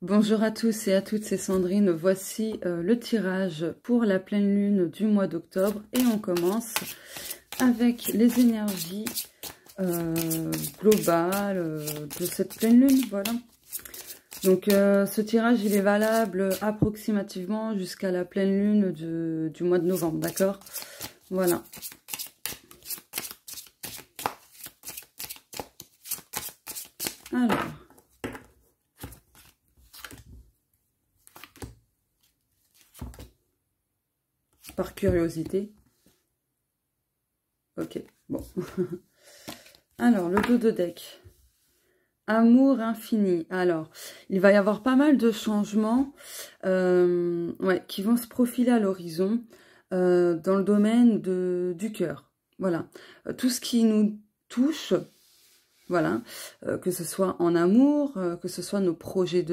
Bonjour à tous et à toutes, c'est Sandrine. Voici le tirage pour la pleine lune du mois d'octobre. Et on commence avec les énergies globales de cette pleine lune. Voilà. Donc ce tirage, il est valable approximativement jusqu'à la pleine lune du mois de novembre, d'accord? Voilà. Alors. Par curiosité. Ok, bon. Alors, le dos de deck. Amour infini. Alors, il va y avoir pas mal de changements qui vont se profiler à l'horizon dans le domaine du cœur. Voilà. Tout ce qui nous touche, voilà, que ce soit en amour, que ce soit nos projets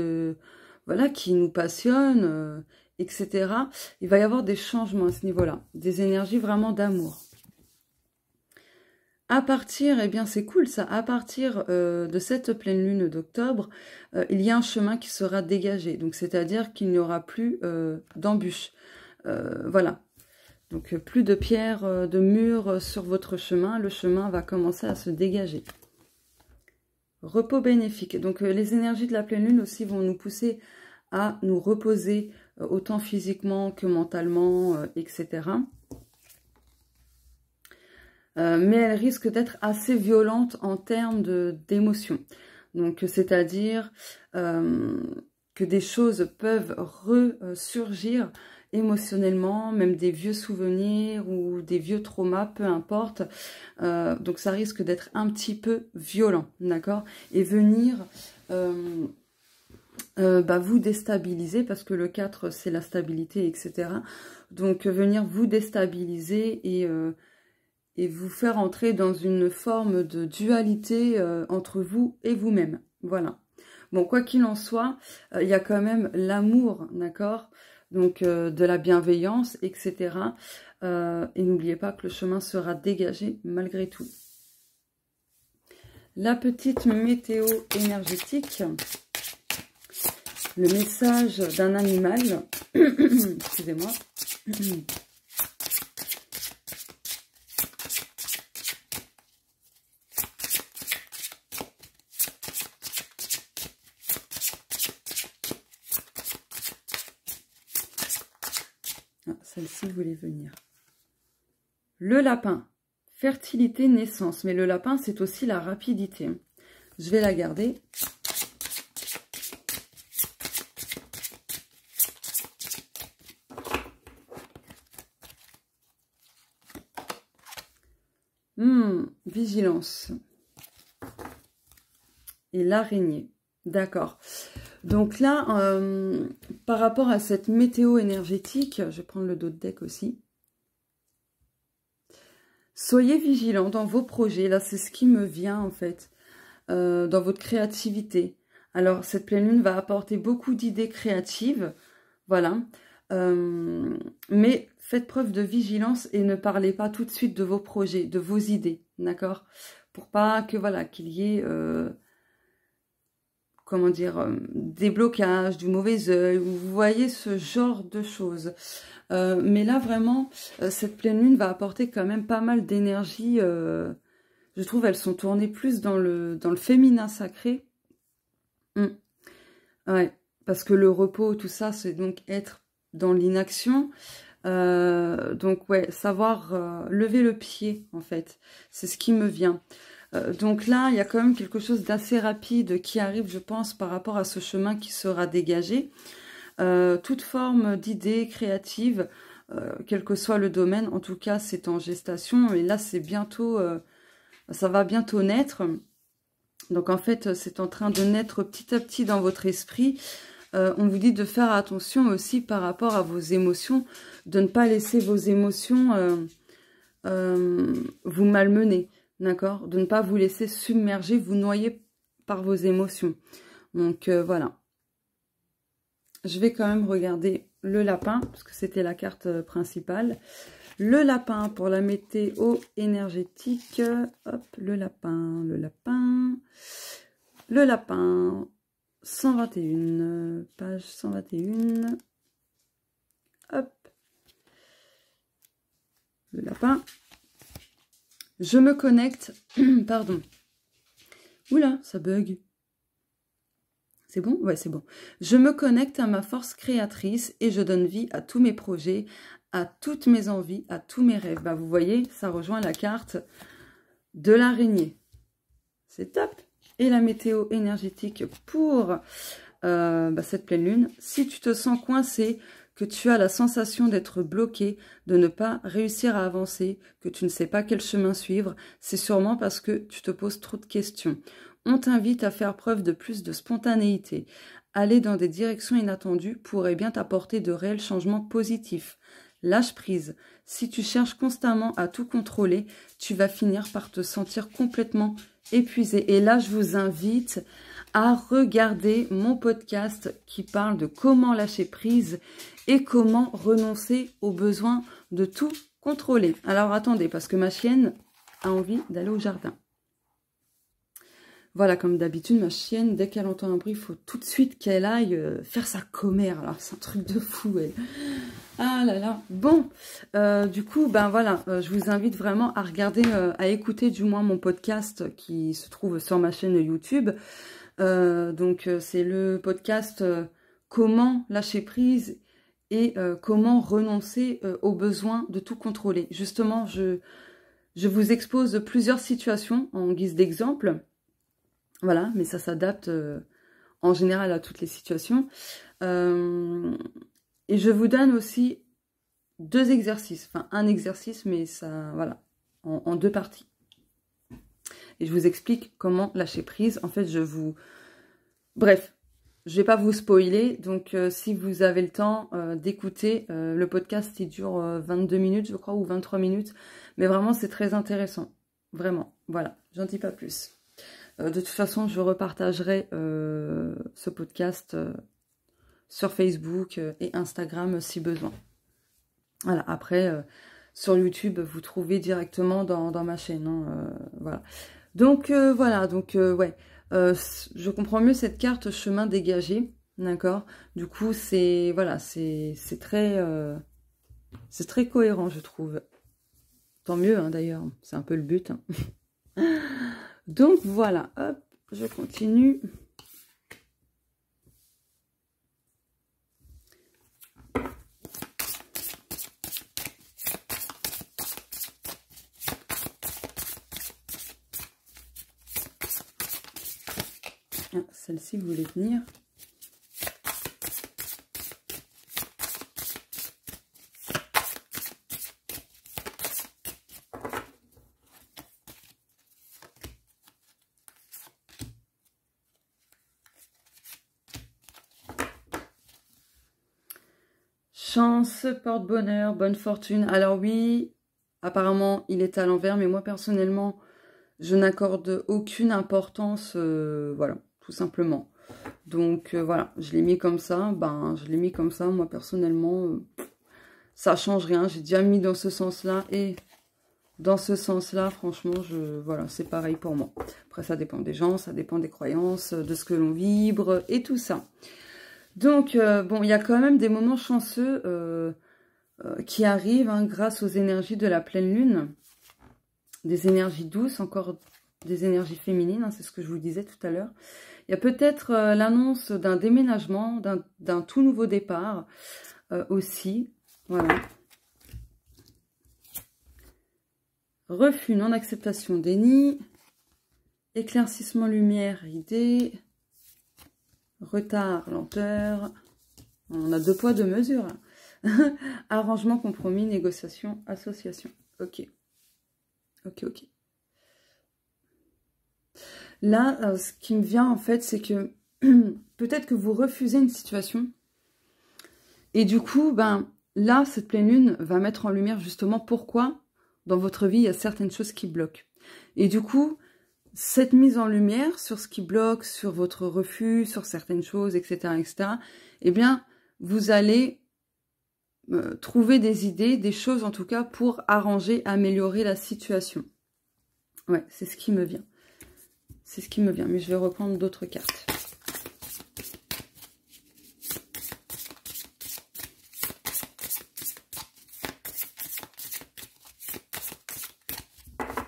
voilà, qui nous passionnent, etc. Il va y avoir des changements à ce niveau-là, des énergies vraiment d'amour. À partir, eh bien c'est cool ça, à partir de cette pleine lune d'octobre, il y a un chemin qui sera dégagé. Donc c'est-à-dire qu'il n'y aura plus d'embûches. Voilà. Donc plus de pierres, de murs sur votre chemin. Le chemin va commencer à se dégager. Repos bénéfique. Donc les énergies de la pleine lune aussi vont nous pousser à nous reposer autant physiquement que mentalement, etc. Mais elle risque d'être assez violente en termes d'émotions. Donc c'est-à-dire que des choses peuvent ressurgir émotionnellement, même des vieux souvenirs ou des vieux traumas, peu importe. Donc ça risque d'être un petit peu violent, d'accord? Et venir vous déstabiliser, parce que le 4 c'est la stabilité, etc. Donc venir vous déstabiliser et vous faire entrer dans une forme de dualité entre vous et vous-même. Voilà. Bon, quoi qu'il en soit, il y a quand même l'amour, d'accord? Donc, de la bienveillance, etc. Et n'oubliez pas que le chemin sera dégagé malgré tout. La petite météo énergétique. Le message d'un animal. Excusez-moi. Celle-ci voulait venir. Le lapin. Fertilité, naissance. Mais le lapin, c'est aussi la rapidité. Je vais la garder. Vigilance. Et l'araignée. D'accord. Donc là, par rapport à cette météo énergétique, je vais prendre le dos de deck aussi. Soyez vigilants dans vos projets. Là, c'est ce qui me vient en fait. Dans votre créativité. Alors, cette pleine lune va apporter beaucoup d'idées créatives. Voilà. Mais faites preuve de vigilance et ne parlez pas tout de suite de vos projets, de vos idées. D'accord? Pour pas que, voilà, qu'il y ait... comment dire, des blocages, du mauvais œil, vous voyez ce genre de choses. Mais là, vraiment, cette pleine lune va apporter quand même pas mal d'énergie. Je trouve elles sont tournées plus dans le féminin sacré. Ouais, parce que le repos, tout ça, c'est donc être dans l'inaction. Donc, ouais, savoir lever le pied, en fait. C'est ce qui me vient. Donc là, il y a quand même quelque chose d'assez rapide qui arrive, je pense, par rapport à ce chemin qui sera dégagé. Toute forme d'idée créative, quel que soit le domaine, en tout cas, c'est en gestation. Et là, c'est bientôt, ça va bientôt naître. Donc en fait, c'est en train de naître petit à petit dans votre esprit. On vous dit de faire attention aussi par rapport à vos émotions, de ne pas laisser vos émotions vous malmener. D'accord? De ne pas vous laisser submerger, vous noyer par vos émotions. Donc, voilà. Je vais quand même regarder le lapin, parce que c'était la carte principale. Le lapin pour la météo énergétique. Hop, le lapin, le lapin. Le lapin. 121. Page 121. Hop. Le lapin. Je me connecte. Pardon. Oula, ça bug. C'est bon? Ouais, c'est bon. Je me connecte à ma force créatrice et je donne vie à tous mes projets, à toutes mes envies, à tous mes rêves. Bah, vous voyez, ça rejoint la carte de l'araignée. C'est top. Et la météo énergétique pour cette pleine lune. Si tu te sens coincé, que tu as la sensation d'être bloqué, de ne pas réussir à avancer, que tu ne sais pas quel chemin suivre, c'est sûrement parce que tu te poses trop de questions. On t'invite à faire preuve de plus de spontanéité. Aller dans des directions inattendues pourrait bien t'apporter de réels changements positifs. Lâche prise. Si tu cherches constamment à tout contrôler, tu vas finir par te sentir complètement épuisé. Et là, je vous invite à regarder mon podcast qui parle de comment lâcher prise et comment renoncer au besoin de tout contrôler. Alors attendez, parce que ma chienne a envie d'aller au jardin. Voilà, comme d'habitude, ma chienne, dès qu'elle entend un bruit, il faut tout de suite qu'elle aille faire sa commère. Alors, c'est un truc de fou, elle. Ah là là. Bon, du coup, ben voilà, je vous invite vraiment à regarder, à écouter du moins mon podcast qui se trouve sur ma chaîne YouTube. Donc, c'est le podcast Comment lâcher prise et comment renoncer au besoin de tout contrôler. Justement, je vous expose plusieurs situations en guise d'exemple. Voilà, mais ça s'adapte en général à toutes les situations. Et je vous donne aussi 2 exercices. Enfin, un exercice, mais ça, voilà, en 2 parties. Et je vous explique comment lâcher prise. En fait, bref, je ne vais pas vous spoiler. Donc, si vous avez le temps d'écouter, le podcast, il dure 22 minutes, je crois, ou 23 minutes. Mais vraiment, c'est très intéressant. Vraiment, voilà, j'en dis pas plus. De toute façon, je repartagerai ce podcast sur Facebook et Instagram si besoin. Voilà, après, sur YouTube, vous trouvez directement dans ma chaîne. Hein, voilà. Donc, voilà, donc, ouais. Je comprends mieux cette carte chemin dégagé, d'accord? Du coup, c'est voilà, c'est très cohérent, je trouve. Tant mieux, hein, d'ailleurs, c'est un peu le but. Hein. Donc voilà, hop, je continue. Ah, celle-ci voulait venir. Chance, porte-bonheur, bonne fortune. Alors oui, apparemment, il est à l'envers, mais moi, personnellement, je n'accorde aucune importance, voilà, tout simplement. Donc, voilà, je l'ai mis comme ça. Ben, je l'ai mis comme ça. Moi, personnellement, ça change rien. J'ai déjà mis dans ce sens-là et dans ce sens-là, franchement, voilà, c'est pareil pour moi. Après, ça dépend des gens, ça dépend des croyances, de ce que l'on vibre et tout ça. Donc, bon, il y a quand même des moments chanceux qui arrivent hein, grâce aux énergies de la pleine lune. Des énergies douces, encore des énergies féminines, hein, c'est ce que je vous disais tout à l'heure. Il y a peut-être l'annonce d'un déménagement, d'un tout nouveau départ aussi. Voilà. Refus, non-acceptation, déni. Éclaircissement, lumière, idée. Retard, lenteur. On a 2 poids, 2 mesures. Hein. Arrangement, compromis, négociation, association. Ok. Ok, ok. Là, ce qui me vient en fait, c'est que peut-être que vous refusez une situation. Et du coup, ben là, cette pleine lune va mettre en lumière justement pourquoi dans votre vie, il y a certaines choses qui bloquent. Et du coup, cette mise en lumière sur ce qui bloque, sur votre refus, sur certaines choses, etc., etc., eh bien, vous allez trouver des idées, des choses en tout cas pour arranger, améliorer la situation. Ouais, c'est ce qui me vient. C'est ce qui me vient, mais je vais reprendre d'autres cartes.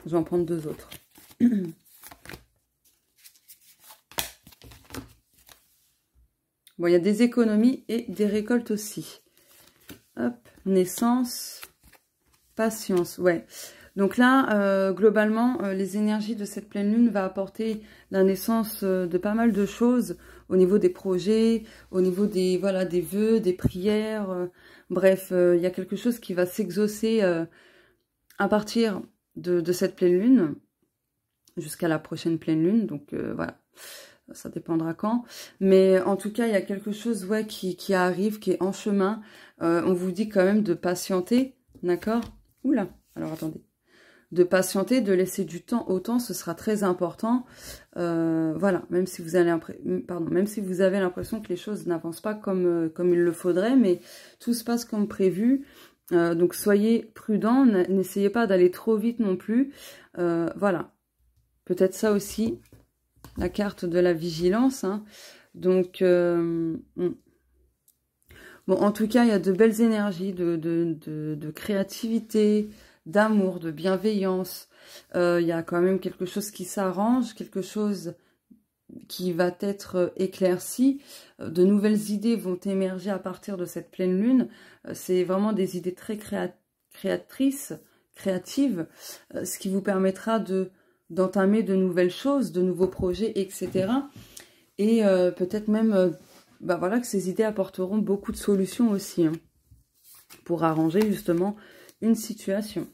Je vais en prendre 2 autres. Bon, il y a des économies et des récoltes aussi. Hop, naissance, patience, ouais. Donc là, globalement, les énergies de cette pleine lune va apporter la naissance de pas mal de choses au niveau des projets, au niveau des, voilà, des vœux, des prières. Bref, il y a quelque chose qui va s'exaucer à partir de cette pleine lune jusqu'à la prochaine pleine lune. Donc voilà, ça dépendra quand. Mais en tout cas, il y a quelque chose, ouais, qui arrive, qui est en chemin. On vous dit quand même de patienter, d'accord? Oula, alors attendez. De patienter, de laisser du temps au temps, ce sera très important. Voilà, même si vous avez l'impression que les choses n'avancent pas comme il le faudrait, mais tout se passe comme prévu. Donc soyez prudents, n'essayez pas d'aller trop vite non plus. Voilà, peut-être ça aussi, la carte de la vigilance. Hein. Donc, bon, en tout cas, il y a de belles énergies, de créativité, d'amour, de bienveillance. Il y a quand même quelque chose qui s'arrange, quelque chose qui va être éclairci. De nouvelles idées vont émerger à partir de cette pleine lune. C'est vraiment des idées très créatives, ce qui vous permettra d'entamer de nouvelles choses, de nouveaux projets, etc. Et peut-être même voilà, que ces idées apporteront beaucoup de solutions aussi, hein, pour arranger justement une situation.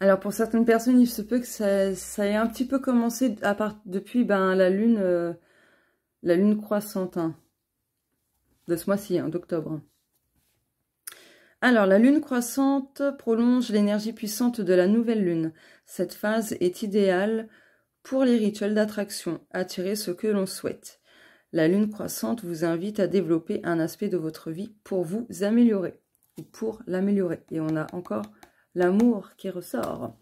Alors, pour certaines personnes, il se peut que ça ait un petit peu commencé depuis la lune croissante, hein, de ce mois-ci, hein, d'octobre. Alors, la lune croissante prolonge l'énergie puissante de la nouvelle lune. Cette phase est idéale pour les rituels d'attraction, attirer ce que l'on souhaite. La lune croissante vous invite à développer un aspect de votre vie pour vous améliorer, ou pour l'améliorer. Et on a encore l'amour qui ressort.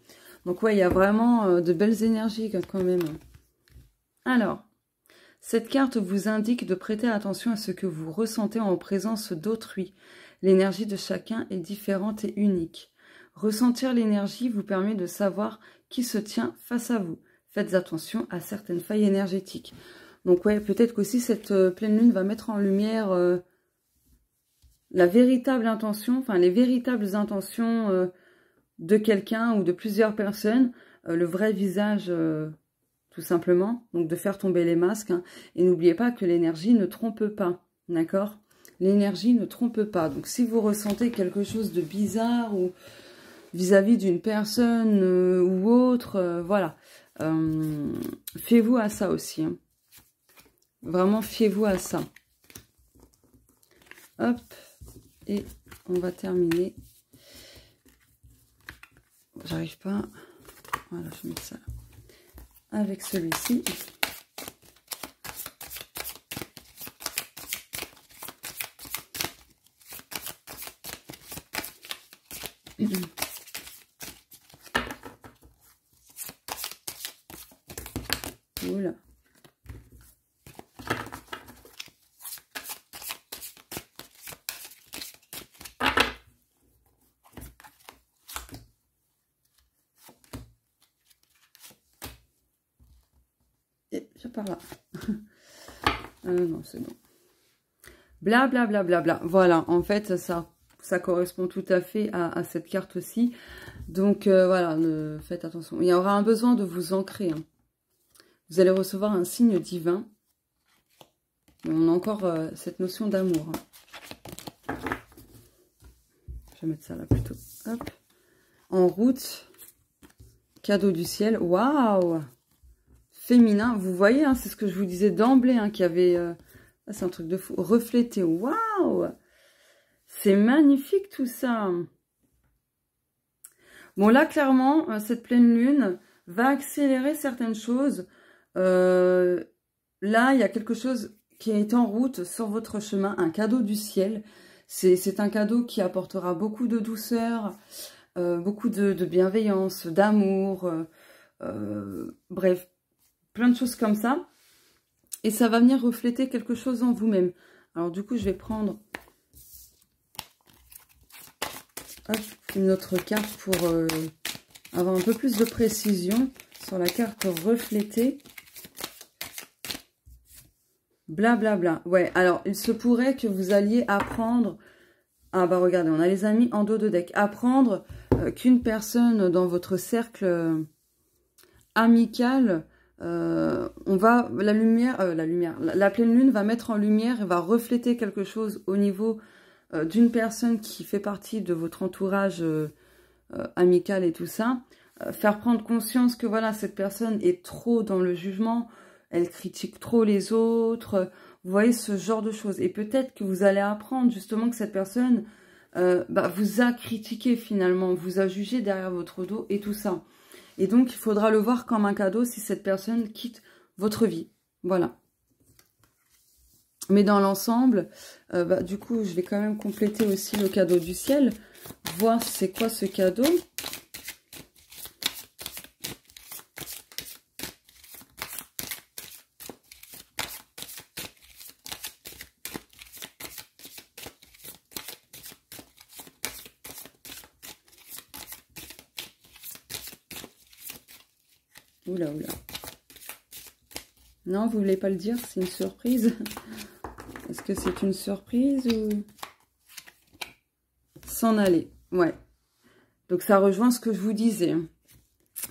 Donc ouais, il y a vraiment de belles énergies quand même. Alors, cette carte vous indique de prêter attention à ce que vous ressentez en présence d'autrui. L'énergie de chacun est différente et unique. Ressentir l'énergie vous permet de savoir qui se tient face à vous. Faites attention à certaines failles énergétiques. Donc ouais, peut-être qu'aussi cette pleine lune va mettre en lumière la véritable intention, enfin les véritables intentions de quelqu'un ou de plusieurs personnes, le vrai visage tout simplement, donc de faire tomber les masques. Hein. Et n'oubliez pas que l'énergie ne trompe pas, d'accord? L'énergie ne trompe pas. Donc si vous ressentez quelque chose de bizarre ou vis-à-vis d'une personne ou autre, voilà, fiez-vous à ça aussi. Hein. Vraiment, fiez-vous à ça. Hop, et on va terminer. J'arrive pas. Voilà, je mets ça avec celui-ci. Oula. Et je pars là. Non, c'est bon. Bla bla bla bla bla. Voilà, en fait, ça correspond tout à fait à cette carte aussi. Donc voilà, faites attention. Il y aura un besoin de vous ancrer. Hein. Vous allez recevoir un signe divin. Et on a encore cette notion d'amour. Hein. Je vais mettre ça là plutôt. Hop. En route. Cadeau du ciel. Waouh! Féminin. Vous voyez, hein, c'est ce que je vous disais d'emblée, hein, qu'il y avait... c'est un truc de fou. Reflété. Waouh! C'est magnifique tout ça. Bon, là, clairement, cette pleine lune va accélérer certaines choses. là, il y a quelque chose qui est en route sur votre chemin, un cadeau du ciel. C'est un cadeau qui apportera beaucoup de douceur, beaucoup de bienveillance, d'amour, bref, plein de choses comme ça. Et ça va venir refléter quelque chose en vous-même. Alors du coup, je vais prendre une autre carte pour avoir un peu plus de précision sur la carte reflétée. Blablabla. Ouais, alors il se pourrait que vous alliez apprendre... Ah bah regardez, on a les amis en dos de deck. Apprendre qu'une personne dans votre cercle amical, la pleine lune va mettre en lumière et va refléter quelque chose au niveau d'une personne qui fait partie de votre entourage amical et tout ça. Faire prendre conscience que voilà, cette personne est trop dans le jugement, elle critique trop les autres, vous voyez ce genre de choses. Et peut-être que vous allez apprendre justement que cette personne vous a critiqué finalement, vous a jugé derrière votre dos et tout ça. Et donc, il faudra le voir comme un cadeau si cette personne quitte votre vie. Voilà. Mais dans l'ensemble, du coup, je vais quand même compléter aussi le cadeau du ciel. Voir c'est quoi ce cadeau. Oula, oula. Non, vous voulez pas le dire, c'est une surprise. Est-ce que c'est une surprise ou... S'en aller, ouais. Donc ça rejoint ce que je vous disais.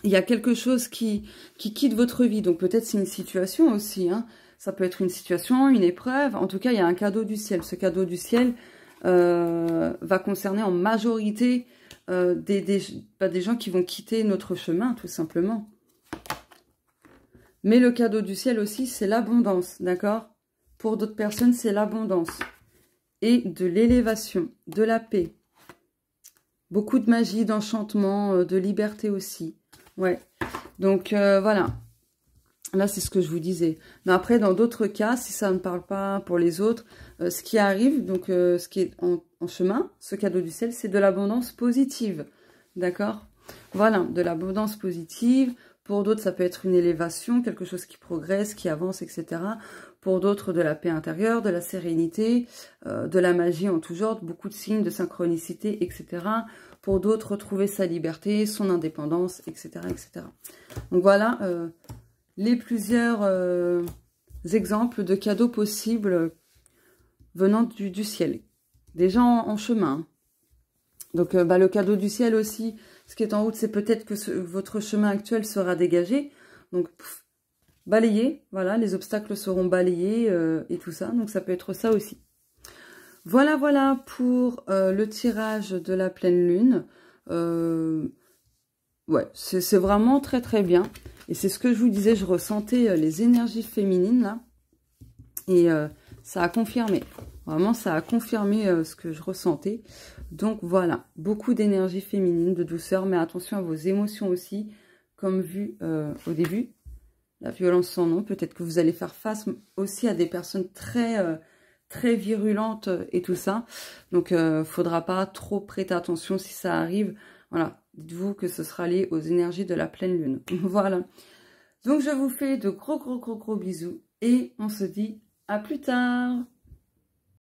Il y a quelque chose qui quitte votre vie. Donc peut-être c'est une situation aussi. Hein. Ça peut être une situation, une épreuve. En tout cas, il y a un cadeau du ciel. Ce cadeau du ciel va concerner en majorité des gens qui vont quitter notre chemin, tout simplement. Mais le cadeau du ciel aussi, c'est l'abondance, d'accord? Pour d'autres personnes, c'est l'abondance. Et de l'élévation, de la paix. Beaucoup de magie, d'enchantement, de liberté aussi. Ouais. Donc, voilà. Là, c'est ce que je vous disais. Mais après, dans d'autres cas, si ça ne parle pas pour les autres, ce qui arrive, donc ce qui est en chemin, ce cadeau du ciel, c'est de l'abondance positive. D'accord? Voilà, de l'abondance positive. Pour d'autres, ça peut être une élévation, quelque chose qui progresse, qui avance, etc. Pour d'autres, de la paix intérieure, de la sérénité, de la magie en tout genre, beaucoup de signes de synchronicité, etc. Pour d'autres, retrouver sa liberté, son indépendance, etc. etc. Donc voilà les plusieurs exemples de cadeaux possibles venant du ciel. Déjà en chemin. Donc le cadeau du ciel aussi, ce qui est en route, c'est peut-être que votre chemin actuel sera dégagé. Donc, balayé, voilà, les obstacles seront balayés et tout ça. Donc, ça peut être ça aussi. Voilà, voilà pour le tirage de la pleine lune. Ouais, c'est vraiment très, très bien. Et c'est ce que je vous disais, je ressentais les énergies féminines, là. Et ça a confirmé. Vraiment, ça a confirmé ce que je ressentais. Donc voilà, beaucoup d'énergie féminine, de douceur, mais attention à vos émotions aussi, comme vu au début. La violence sans nom, peut-être que vous allez faire face aussi à des personnes très virulentes et tout ça. Donc, faudra pas trop prêter attention si ça arrive. Voilà, dites-vous que ce sera lié aux énergies de la pleine lune. Voilà. Donc, je vous fais de gros bisous et on se dit à plus tard.